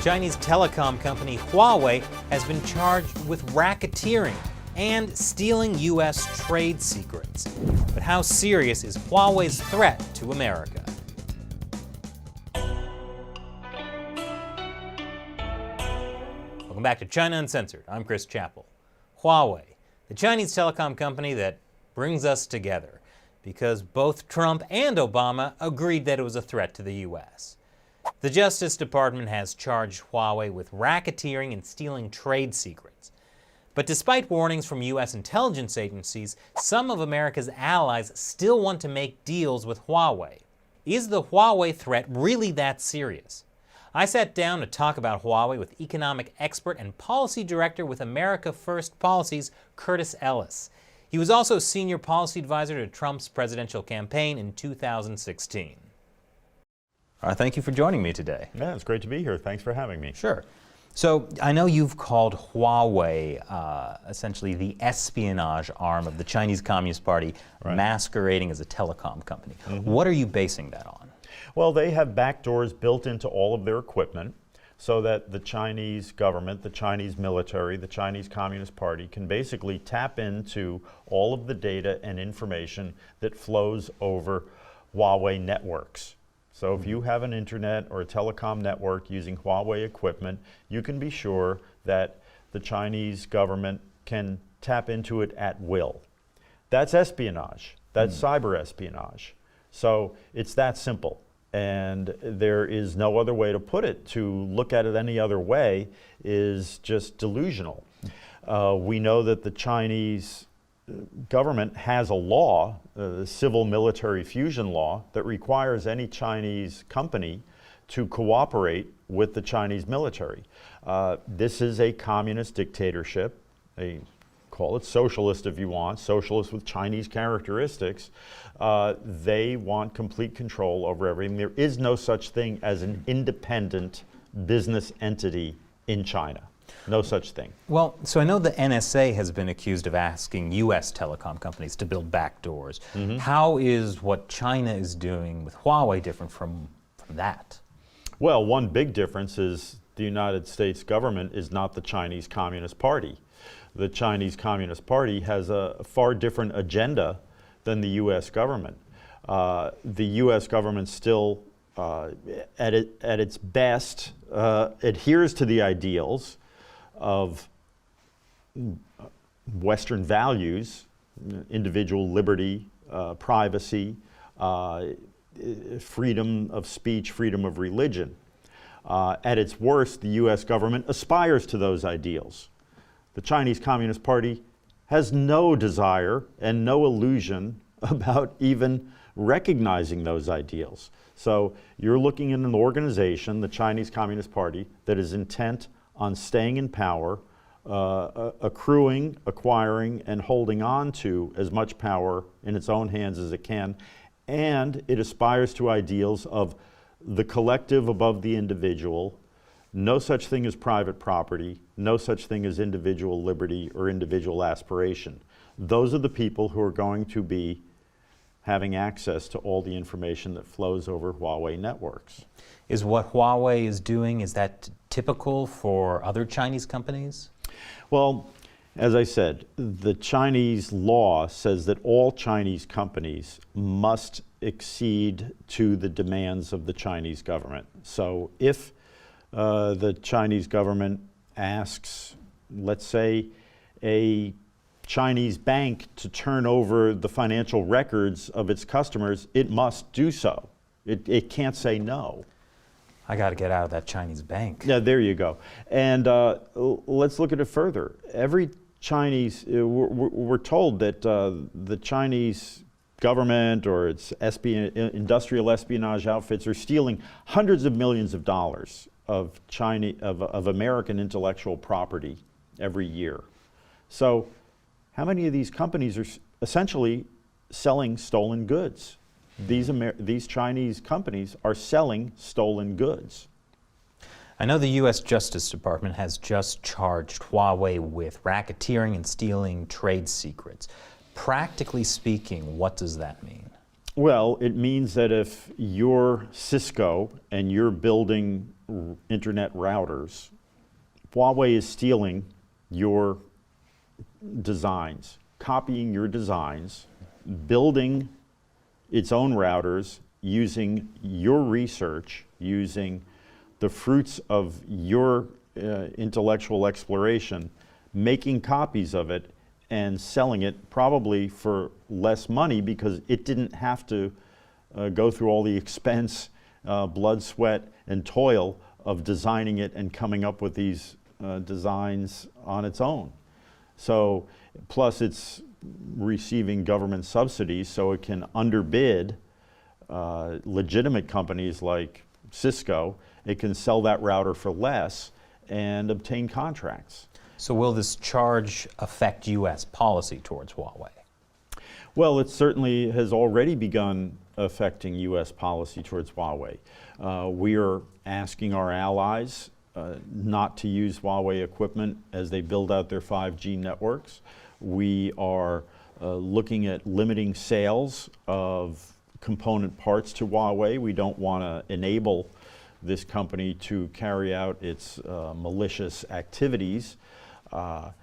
Chinese telecom company Huawei has been charged with racketeering and stealing U.S. trade secrets. But how serious is Huawei's threat to America? Welcome back to China Uncensored. I'm Chris Chappell. Huawei, the Chinese telecom company that brings us together, because both Trump and Obama agreed that it was a threat to the U.S. The Justice Department has charged Huawei with racketeering and stealing trade secrets. But despite warnings from U.S. intelligence agencies, some of America's allies still want to make deals with Huawei. Is the Huawei threat really that serious? I sat down to talk about Huawei with economic expert and policy director with America First Policies, Curtis Ellis. He was also senior policy advisor to Trump's presidential campaign in 2016. Thank you for joining me today. Yeah, it's great to be here. Thanks for having me. Sure. So I know you've called Huawei essentially the espionage arm of the Chinese Communist Party, right, masquerading as a telecom company. Mm-hmm. What are you basing that on? Well, they have backdoors built into all of their equipment so that the Chinese government, the Chinese military, the Chinese Communist Party can basically tap into all of the data and information that flows over Huawei networks. So if you have an internet or a telecom network using Huawei equipment, you can be sure that the Chinese government can tap into it at will. That's espionage. That's cyber espionage. So it's that simple. And there is no other way to put it. To look at it any other way is just delusional. We know that the Chinese government has a law, the civil military fusion law, that requires any Chinese company to cooperate with the Chinese military. This is a communist dictatorship, call it socialist if you want, socialist with Chinese characteristics. They want complete control over everything. There is no such thing as an independent business entity in China. No such thing. Well, so I know the NSA has been accused of asking U.S. telecom companies to build backdoors. Mm-hmm. How is what China is doing with Huawei different from that? Well, one big difference is the United States government is not the Chinese Communist Party. The Chinese Communist Party has a far different agenda than the U.S. government. The U.S. government still, at its best, adheres to the ideals of Western values, individual liberty, privacy, freedom of speech, freedom of religion. At its worst, the U.S. government aspires to those ideals. The Chinese Communist Party has no desire and no illusion about even recognizing those ideals. So you're looking at an organization, the Chinese Communist Party, that is intent on staying in power, accruing, acquiring, and holding on to as much power in its own hands as it can, and it aspires to ideals of the collective above the individual, no such thing as private property, no such thing as individual liberty or individual aspiration. Those are the people who are going to be having access to all the information that flows over Huawei networks. Is what Huawei is doing, is that typical for other Chinese companies? Well, as I said, the Chinese law says that all Chinese companies must accede to the demands of the Chinese government. So if the Chinese government asks, let's say, a Chinese bank to turn over the financial records of its customers, it must do so. It can't say no. I got to get out of that Chinese bank. Yeah, there you go. And let's look at it further. Every Chinese, we're told that the Chinese government or its industrial espionage outfits are stealing hundreds of millions of dollars of American intellectual property every year. So how many of these companies are essentially selling stolen goods? These Chinese companies are selling stolen goods. I know the U.S. Justice Department has just charged Huawei with racketeering and stealing trade secrets. Practically speaking, what does that mean? Well, it means that if you're Cisco and you're building internet routers, Huawei is stealing your designs, copying your designs, building its own routers using your research, using the fruits of your intellectual exploration, making copies of it and selling it probably for less money because it didn't have to go through all the expense, blood, sweat, and toil of designing it and coming up with these designs on its own. So, plus it's receiving government subsidies so it can underbid legitimate companies like Cisco. It can sell that router for less and obtain contracts. So will this charge affect U.S. policy towards Huawei? Well, it certainly has already begun affecting U.S. policy towards Huawei. We are asking our allies not to use Huawei equipment as they build out their 5G networks. We are looking at limiting sales of component parts to Huawei. We don't want to enable this company to carry out its malicious activities. While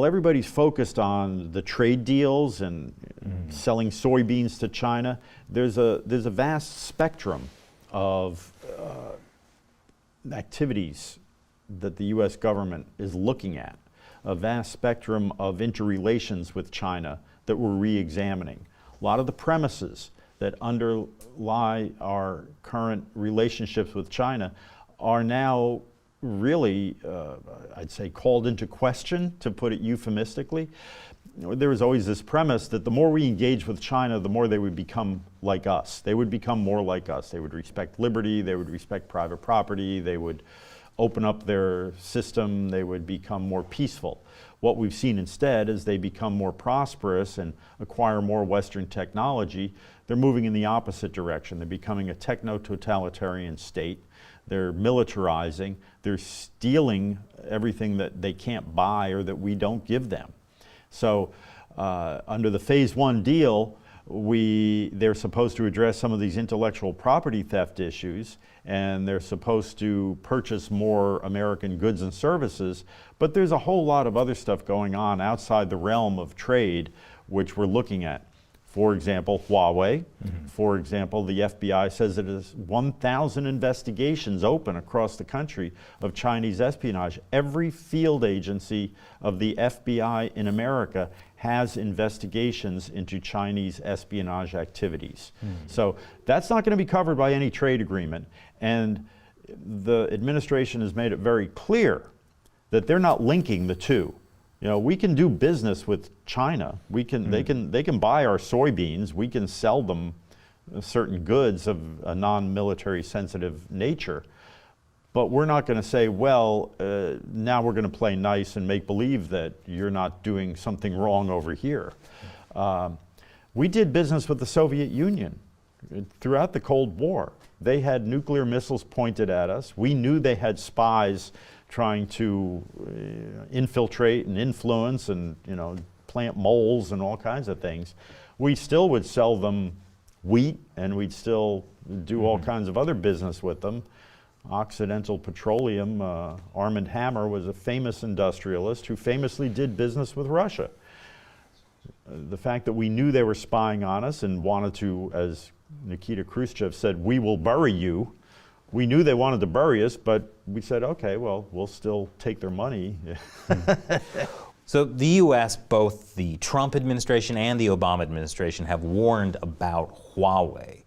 everybody's focused on the trade deals and selling soybeans to China, there's a vast spectrum of activities that the U.S. government is looking at, a vast spectrum of interrelations with China that we're re-examining. A lot of the premises that underlie our current relationships with China are now really, I'd say, called into question, to put it euphemistically. There was always this premise that the more we engage with China, the more they would become like us. They would become more like us. They would respect liberty, they would respect private property, they would open up their system, they would become more peaceful. What we've seen instead is they become more prosperous and acquire more Western technology. They're moving in the opposite direction. They're becoming a techno-totalitarian state. They're militarizing. They're stealing everything that they can't buy or that we don't give them. So under the Phase 1 deal, they're supposed to address some of these intellectual property theft issues, and they're supposed to purchase more American goods and services, but there's a whole lot of other stuff going on outside the realm of trade which we're looking at. For example, Huawei. For example, the FBI says it is 1,000 investigations open across the country of Chinese espionage. Every field agency of the FBI in America has investigations into Chinese espionage activities. So that's not going to be covered by any trade agreement. And the administration has made it very clear that they're not linking the two. You know, we can do business with China. We can, they can buy our soybeans. We can sell them certain goods of a non-military sensitive nature. But we're not going to say, well, now we're going to play nice and make believe that you're not doing something wrong over here. We did business with the Soviet Union throughout the Cold War. They had nuclear missiles pointed at us. We knew they had spies trying to infiltrate and influence and, you know, plant moles and all kinds of things. We still would sell them wheat, and we'd still do all kinds of other business with them. Occidental Petroleum, Armand Hammer was a famous industrialist who famously did business with Russia. The fact that we knew they were spying on us and wanted to, as Nikita Khrushchev said, "We will bury you." We knew they wanted to bury us, but we said, okay, well, we'll still take their money. So the U.S., both the Trump administration and the Obama administration, have warned about Huawei.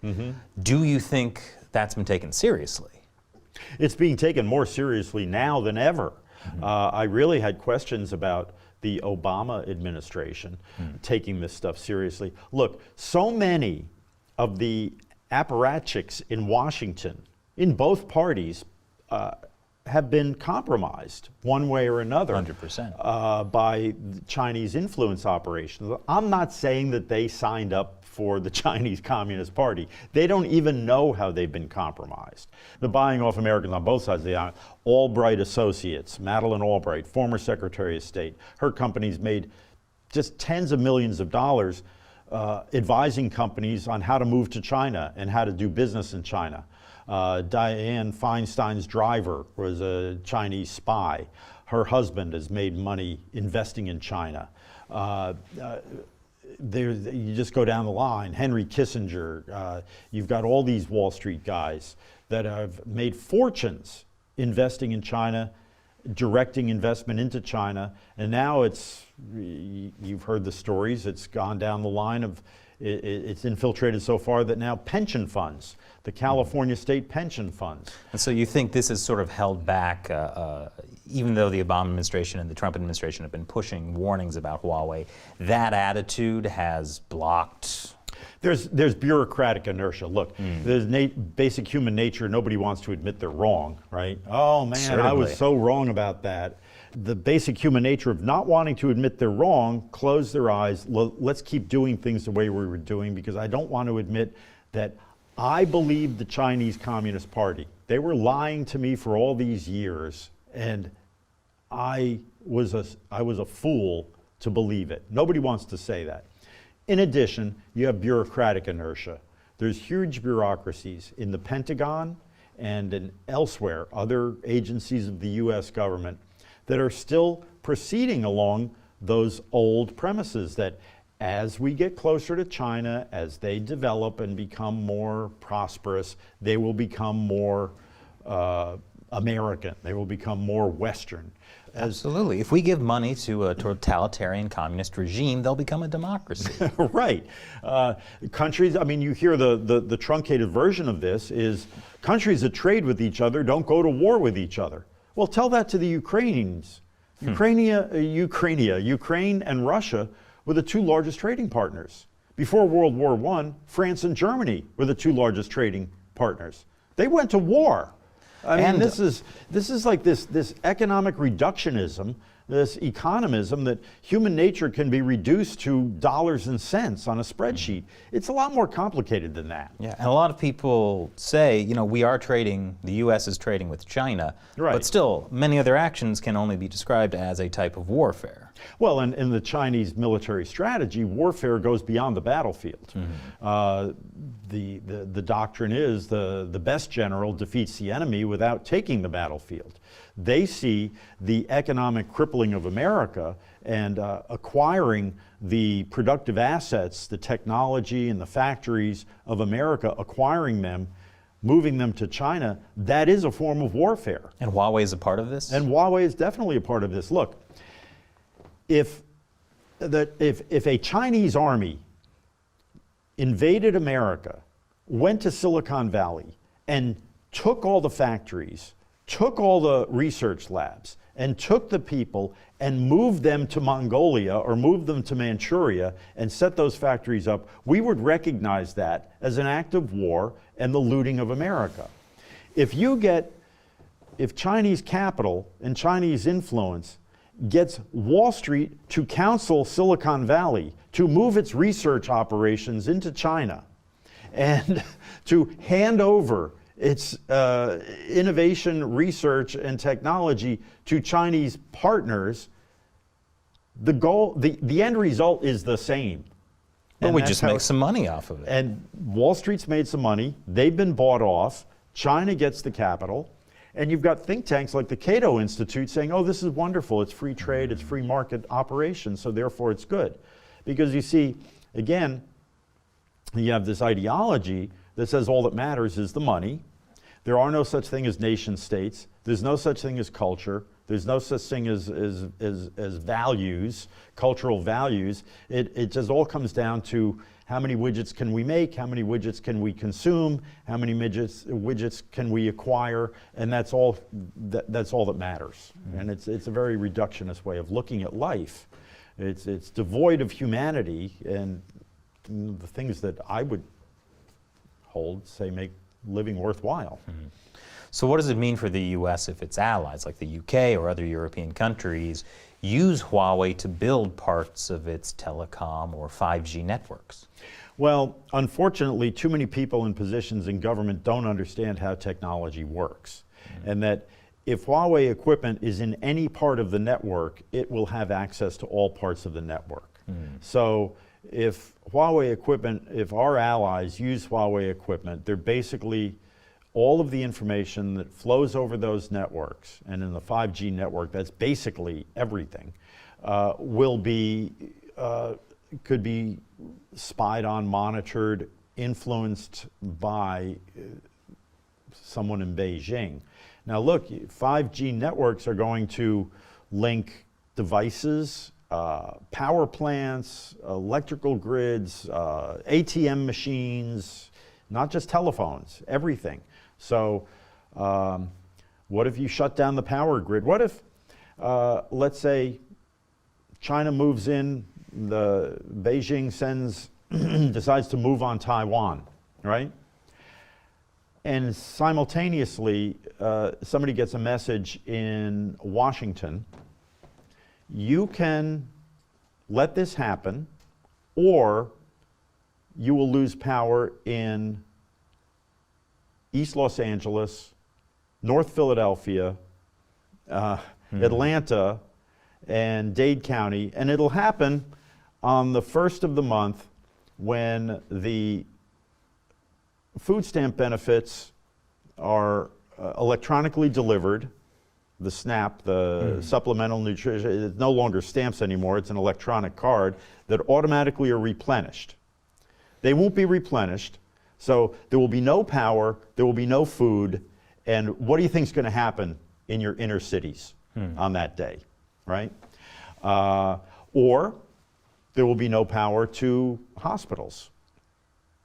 Do you think that's been taken seriously? It's being taken more seriously now than ever. I really had questions about the Obama administration taking this stuff seriously. Look, so many of the apparatchiks in Washington, in both parties, have been compromised one way or another 100%. By Chinese influence operations. I'm not saying that they signed up for the Chinese Communist Party. They don't even know how they've been compromised. The buying off Americans on both sides of the aisle. Albright Associates, Madeleine Albright, former Secretary of State, her company's made just tens of millions of dollars advising companies on how to move to China and how to do business in China. Dianne Feinstein's driver was a Chinese spy. Her husband has made money investing in China. You just go down the line. Henry Kissinger. You've got all these Wall Street guys that have made fortunes investing in China, directing investment into China, and now you've heard the stories, it's gone down the line of, it's infiltrated so far that now pension funds, the California state pension funds. And so you think this is sort of held back, even though the Obama administration and the Trump administration have been pushing warnings about Huawei, that attitude has blocked? There's bureaucratic inertia. Look, there's basic human nature. Nobody wants to admit they're wrong, right? Oh man, Certainly. I was so wrong about that. The basic human nature of not wanting to admit they're wrong, close their eyes, let's keep doing things the way we were doing, because I don't want to admit that I believed the Chinese Communist Party. They were lying to me for all these years, and I was a fool to believe it. Nobody wants to say that. In addition, you have bureaucratic inertia. There's huge bureaucracies in the Pentagon and elsewhere, other agencies of the US government, that are still proceeding along those old premises that as we get closer to China, as they develop and become more prosperous, they will become more American, they will become more Western. Absolutely. If we give money to a totalitarian communist regime, they'll become a democracy. Right. Countries, I mean, you hear the truncated version of this is countries that trade with each other don't go to war with each other. Well, tell that to the Ukrainians. Ukraine and Russia were the two largest trading partners. Before World War I, France and Germany were the two largest trading partners. They went to war. I mean, this is like this economic reductionism, this economism that human nature can be reduced to dollars and cents on a spreadsheet. It's a lot more complicated than that. Yeah, and a lot of people say, you know, we are trading, the U.S. is trading with China, right. But still, many other actions can only be described as a type of warfare. Well, in the Chinese military strategy, warfare goes beyond the battlefield. The doctrine is the best general defeats the enemy without taking the battlefield. They see the economic crippling of America and acquiring the productive assets, the technology and the factories of America, acquiring them, moving them to China. That is a form of warfare. And Huawei is a part of this? And Huawei is definitely a part of this. Look, if a Chinese army invaded America, went to Silicon Valley, and took all the factories, took all the research labs, and took the people and moved them to Mongolia or moved them to Manchuria and set those factories up, we would recognize that as an act of war and the looting of America. If Chinese capital and Chinese influence gets Wall Street to counsel Silicon Valley to move its research operations into China and to hand over its innovation, research, and technology to Chinese partners, the end result is the same. But we just make some money off of it. And Wall Street's made some money. They've been bought off. China gets the capital. And you've got think tanks like the Cato Institute saying, oh, this is wonderful. It's free trade. It's free market operation. So therefore, it's good. Because you see, again, you have this ideology that says all that matters is the money. There are no such thing as nation states. There's no such thing as culture. There's no such thing as values, cultural values. It just all comes down to how many widgets can we make, how many widgets can we consume, how many widgets can we acquire, and that's all that matters. And it's a very reductionist way of looking at life. It's devoid of humanity, and the things that I would make living worthwhile. So what does it mean for the U.S. if its allies, like the UK or other European countries, use Huawei to build parts of its telecom or 5G networks? Well, unfortunately, too many people in positions in government don't understand how technology works. And that if Huawei equipment is in any part of the network, it will have access to all parts of the network. So if Huawei equipment, if our allies use Huawei equipment, they're basically all of the information that flows over those networks, and in the 5G network, that's basically everything, could be spied on, monitored, influenced by someone in Beijing. Now look, 5G networks are going to link devices, power plants, electrical grids, ATM machines, not just telephones, everything. So what if you shut down the power grid? What if, let's say, China moves in, Beijing decides to move on Taiwan, right? And simultaneously, somebody gets a message in Washington. You can let this happen, or you will lose power in East Los Angeles, North Philadelphia, Atlanta, and Dade County, and it'll happen on the first of the month when the food stamp benefits are electronically delivered. The SNAP, the supplemental nutrition, it's no longer stamps anymore, it's an electronic card that automatically are replenished. They won't be replenished, so there will be no power, there will be no food, and what do you think is going to happen in your inner cities on that day, right? Or there will be no power to hospitals.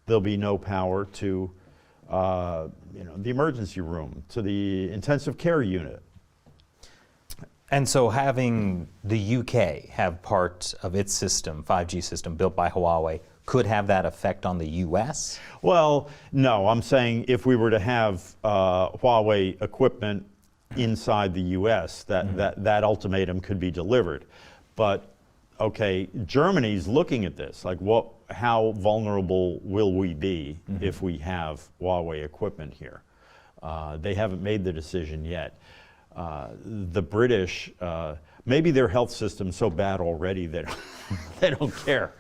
There'll be no power to the emergency room, to the intensive care unit. And so having the UK have part of its system, 5G system, built by Huawei, could have that effect on the US? Well, no, I'm saying if we were to have Huawei equipment inside the US, that ultimatum could be delivered. But, okay, Germany's looking at this, like how vulnerable will we be if we have Huawei equipment here? They haven't made the decision yet. The British, maybe their health system's so bad already that they don't care.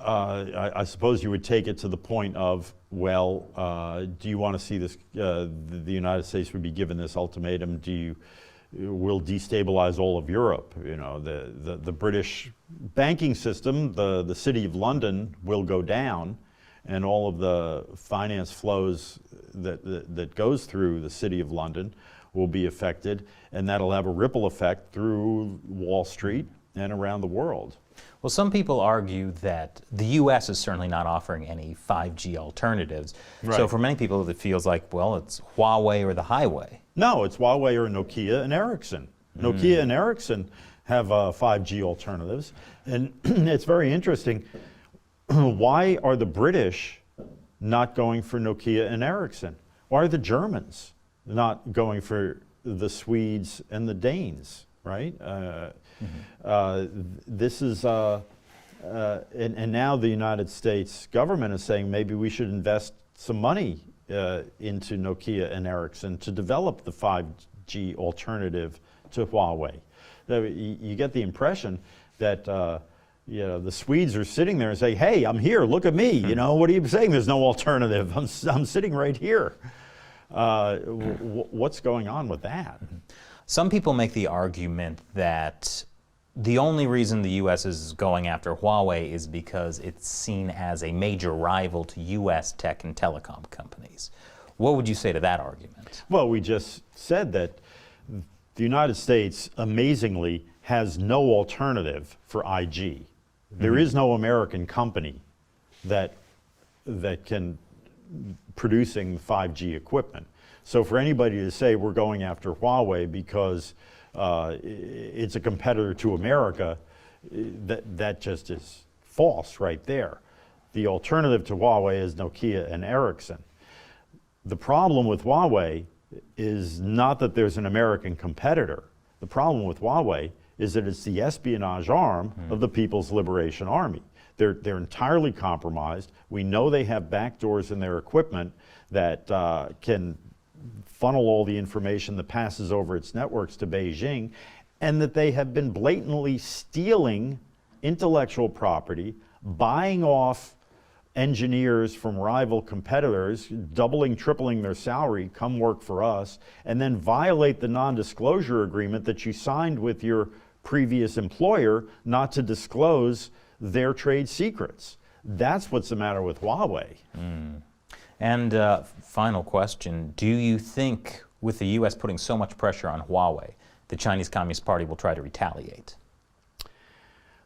I suppose you would take it to the point of, well, do you want to see this, the United States would be given this ultimatum, will destabilize all of Europe. You know, the British banking system, the City of London will go down, and all of the finance flows that goes through the City of London will be affected, and that'll have a ripple effect through Wall Street and around the world. Well, some people argue that the U.S. is certainly not offering any 5G alternatives. Right. So for many people, it feels like, well, it's Huawei or the highway. No, it's Huawei or Nokia and Ericsson. Nokia and Ericsson have 5G alternatives. And it's very interesting. Why are the British not going for Nokia and Ericsson? Why are the Germans not going for the Swedes and the Danes, right? This is, and now the United States government is saying maybe we should invest some money into Nokia and Ericsson to develop the 5G alternative to Huawei. You get the impression that the Swedes are sitting there and say, hey, I'm here, look at me, you know, what are you saying there's no alternative? I'm sitting right here. What's going on with that? Some people make the argument that the only reason the U.S. is going after Huawei is because it's seen as a major rival to U.S. tech and telecom companies. What would you say to that argument? Well, we just said that the United States, amazingly, has no alternative for IG. There is no American company that can producing 5G equipment. So for anybody to say we're going after Huawei because it's a competitor to America, that just is false right there. The alternative to Huawei is Nokia and Ericsson. The problem with Huawei is not that there's an American competitor. The problem with Huawei is that it's the espionage arm of the People's Liberation Army. They're entirely compromised. We know they have backdoors in their equipment that can funnel all the information that passes over its networks to Beijing, and that they have been blatantly stealing intellectual property, buying off engineers from rival competitors, doubling, tripling their salary, come work for us, and then violate the non-disclosure agreement that you signed with your previous employer not to disclose their trade secrets. That's what's the matter with Huawei. And final question, do you think with the U.S. putting so much pressure on Huawei, the Chinese Communist Party will try to retaliate?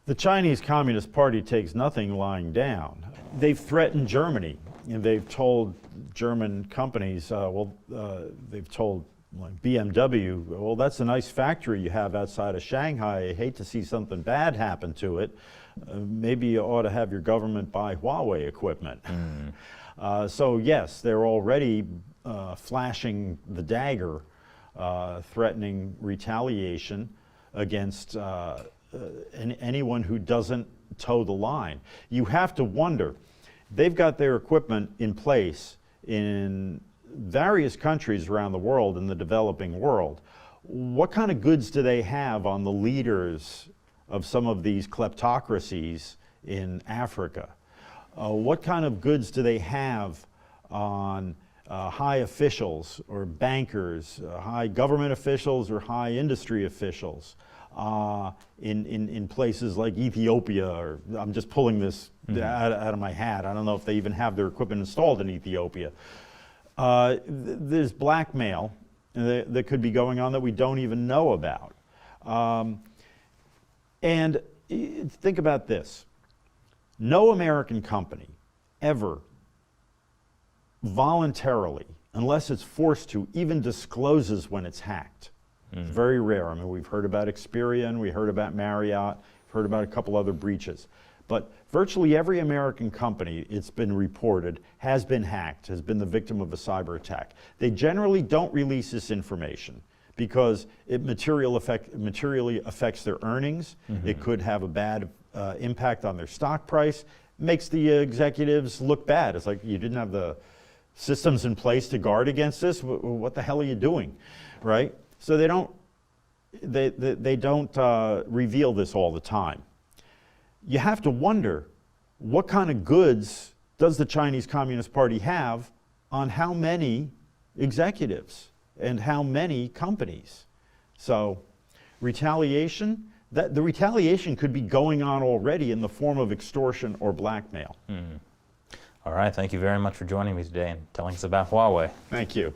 The Chinese Communist Party takes nothing lying down. They've threatened Germany, and they've told German companies, they've told like BMW, well, that's a nice factory you have outside of Shanghai. I hate to see something bad happen to it. Maybe you ought to have your government buy Huawei equipment. So yes, they're already flashing the dagger, threatening retaliation against anyone who doesn't toe the line. You have to wonder, they've got their equipment in place in various countries around the world, in the developing world. What kind of goods do they have on the leaders of some of these kleptocracies in Africa? What kind of goods do they have on high officials or bankers, high government officials or high industry officials in places like Ethiopia? Or I'm just pulling this out of my hat. I don't know if they even have their equipment installed in Ethiopia. There's blackmail that could be going on that we don't even know about. And think about this. No American company ever voluntarily, unless it's forced to, even discloses when it's hacked. It's very rare. I mean, we've heard about Experian, we heard about Marriott, we've heard about a couple other breaches. But virtually every American company, it's been reported, has been hacked, has been the victim of a cyber attack. They generally don't release this information because it materially affects their earnings. It could have a bad impact on their stock price, makes the executives look bad. It's like, you didn't have the systems in place to guard against this. What the hell are you doing, right? So they don't reveal this all the time. You have to wonder, what kind of goods does the Chinese Communist Party have on how many executives and how many companies? So retaliation, the retaliation could be going on already in the form of extortion or blackmail. All right, thank you very much for joining me today and telling us about Huawei. Thank you.